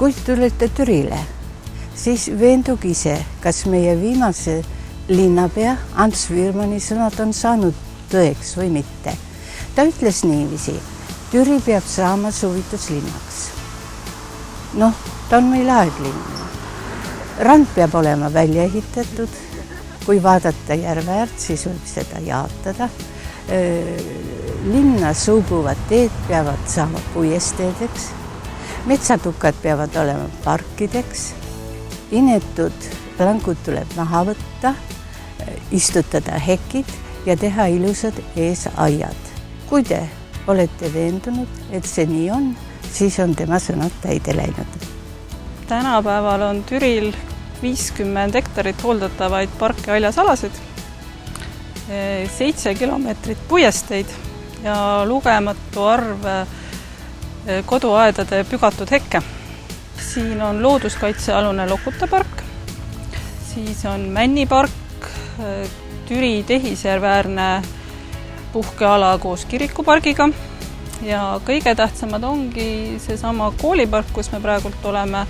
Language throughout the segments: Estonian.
Kui tulete Türile, siis veenduge ise, kas meie viimase linnapea Ants Viirmanni sõnad on saanud tõeks või mitte. Ta ütles niiviisi, Türi peab saama soovituslinnaks. Ta on meil aeglinn. Rand peab olema välja ehitatud. Kui vaadata järve äärt, siis võib seda jaotada. Linna suubuvad teed peavad saama puiesteedeks. Metsatukad peavad olema parkideks. Inetud plangud tuleb maha võtta, istutada hekid ja teha ilusad eesaiad. Kui te olete veendunud, et see nii on, siis on tema sõnad täide läinud. Tänapäeval on Türil 50 hektarit hooldatavaid parke haljasalasid, 7 kilomeetrit puiesteid ja lugematu arv koduaedade pügatud hekke. Siin on looduskaitsealune Lokuta park, siis on Männipark, Türi tehisjärveäärne puhkeala koos kirikupargiga ja kõige tähtsamad ongi seesama koolipark, kus me praegult oleme,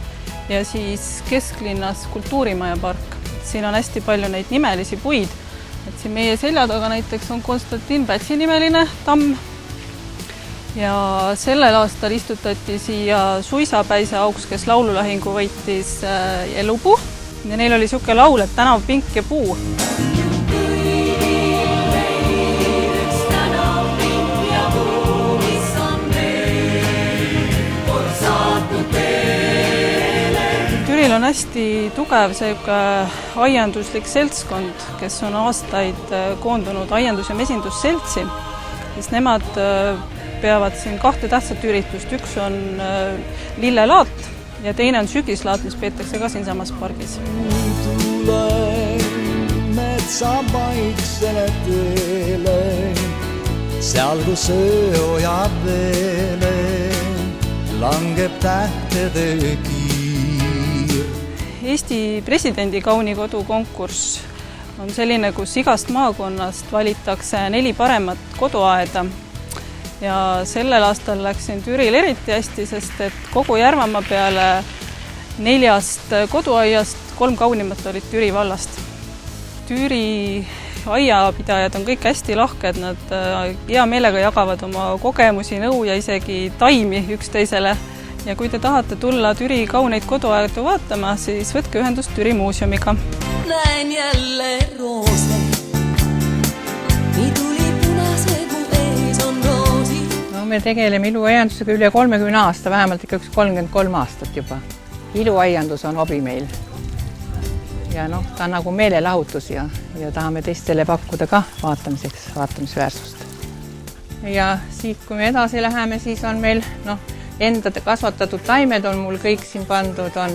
ja siis kesklinnas kultuurimaja park. Siin on hästi palju neid nimelisi puid. Siin meie selja taga näiteks on Konstantin Pätsi nimeline tamm. Ja sellel aastal istutati siia Suisapäise auks, kes laululahingu võitis Elupuu. Ja neil oli siuke laul, et tänav, pink ja puu. Türil on hästi tugev aianduslik seltskond, kes on aastaid koondunud aiandus- ja mesindusseltsi. Siis nemad peavad siin 2 tähtsat üritust. Üks on lillelaat ja teine on sügislaat, mis peetakse ka siinsamas pargis. Tulen metsa paiksele teele, seal kus öö ojab veele, langeb tähtede kiir. Eesti presidendi kaunikodu konkurss on selline, kus igast maakonnast valitakse 4 paremat koduaeda. Ja sellel aastal läksin Türil eriti hästi, sest et kogu Järvamaa peale 4 koduaiast 3 kaunimat olid Türi vallast. Türi aiapidajad on kõik hästi lahked, nad hea meelega jagavad oma kogemusi, nõu ja isegi taimi üksteisele. Ja kui te tahate tulla Türi kauneid koduaedu vaatama, siis võtke ühendust Türi muuseumiga. Näen jälle roose, nii tuli punase, kui ees on roosi. Me tegeleme iluaiandusega üle 30 aasta, vähemalt ikka 33 aastat juba. Iluaiandus on hobi meil. Ja ta on nagu meelelahutus ja tahame teistele pakkuda ka vaatamisväärsust. Ja siit, kui me edasi läheme, siis on meil enda kasvatatud taimed on mul kõik siin pandud, on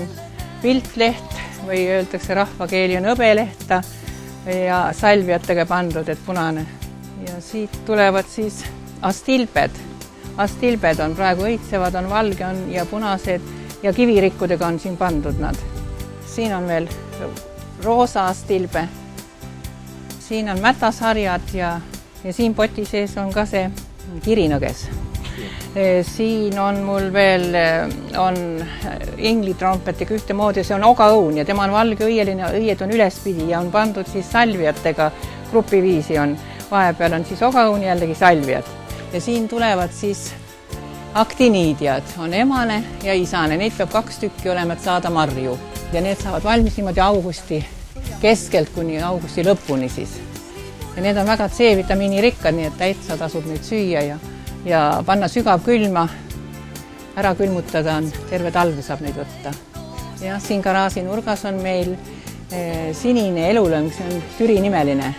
viltleht või öeldakse rahvakeeli on hõbelehta ja salviatega pandud, et punane. Ja siit tulevad siis astilbed. Astilbed on praegu õitsevad, on valge on ja punased ja kivirikkudega on siin pandud nad. Siin on veel roosa astilbe. Siin on mätasarjad ja siin poti sees on ka see kirinõges. Siin on mul veel inglitrompetiga ühtemoodi, see on ogaõun ja tema on valge õieline, õied on ülespidi ja on pandud siis salviatega, grupiviisi on. Vahepeal on siis ogaõun jällegi salviad. Ja siin tulevad siis aktiniidiad, on emane ja isane. Neid peab 2 tükki olema, et saada marju. Ja need saavad valmis niimoodi augusti keskelt kuni augusti lõpuni siis. Ja need on väga C-vitamiini rikkad, nii et täitsa tasub nüüd süüa ja panna sügav külma, ära külmutada on, terve talve saab neid võtta. Ja siin garaaži nurgas on meil sinine elulõng, see on Türi nimeline,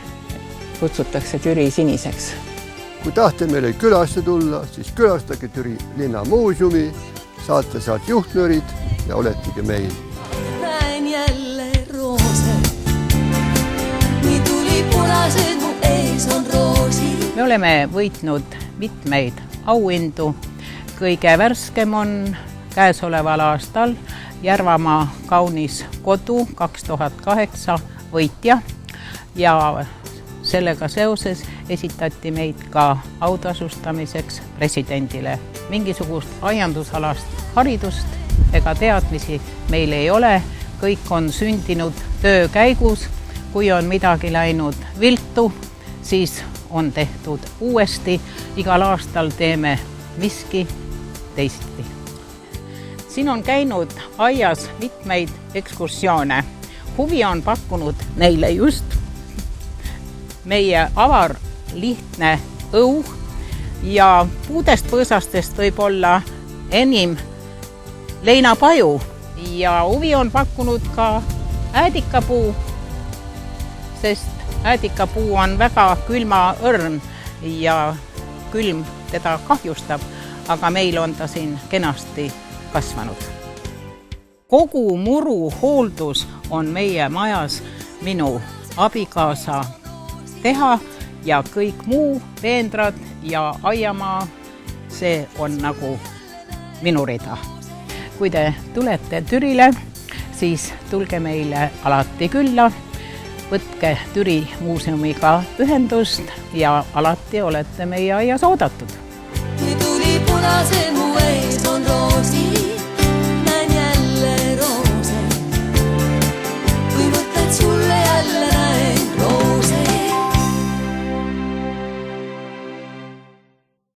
kutsutakse Türi siniseks. Kui tahte meile külasse tulla, siis külastage Türi linna muuseumi, saate sealt juhtnöörid ja oletegi meil. Näen jälle roose, nii tuli punased, mu ees on roosi. Me oleme võitnud mitmeid auhindu. Kõige värskem on käesoleval aastal Järvamaa kaunis kodu 2008 võitja ja sellega seoses esitati meid ka autasustamiseks presidendile. Mingisugust aiandusalast haridust ega teadmisi meil ei ole, kõik on sündinud töö käigus. Kui on midagi läinud viltu, siis on tehtud uuesti. Igal aastal teeme miski teisiti. Siin on käinud aias mitmeid ekskursioone. Huvi on pakkunud neile just meie avar lihtne õu ja puudest põõsastest võib olla enim leinapaju ja huvi on pakkunud ka äädikapuu, sest äädikapuu on väga külma õrn ja külm teda kahjustab, aga meil on ta siin kenasti kasvanud. Kogu muru hooldus on meie majas minu abikaasa teha ja kõik muu, veendrad ja aiamaa, see on nagu minu rida. Kui te tulete Türile, siis tulge meile alati külla, võtke Türi muuseumiga ühendust ja alati olete meie aias oodatud. Tuli punase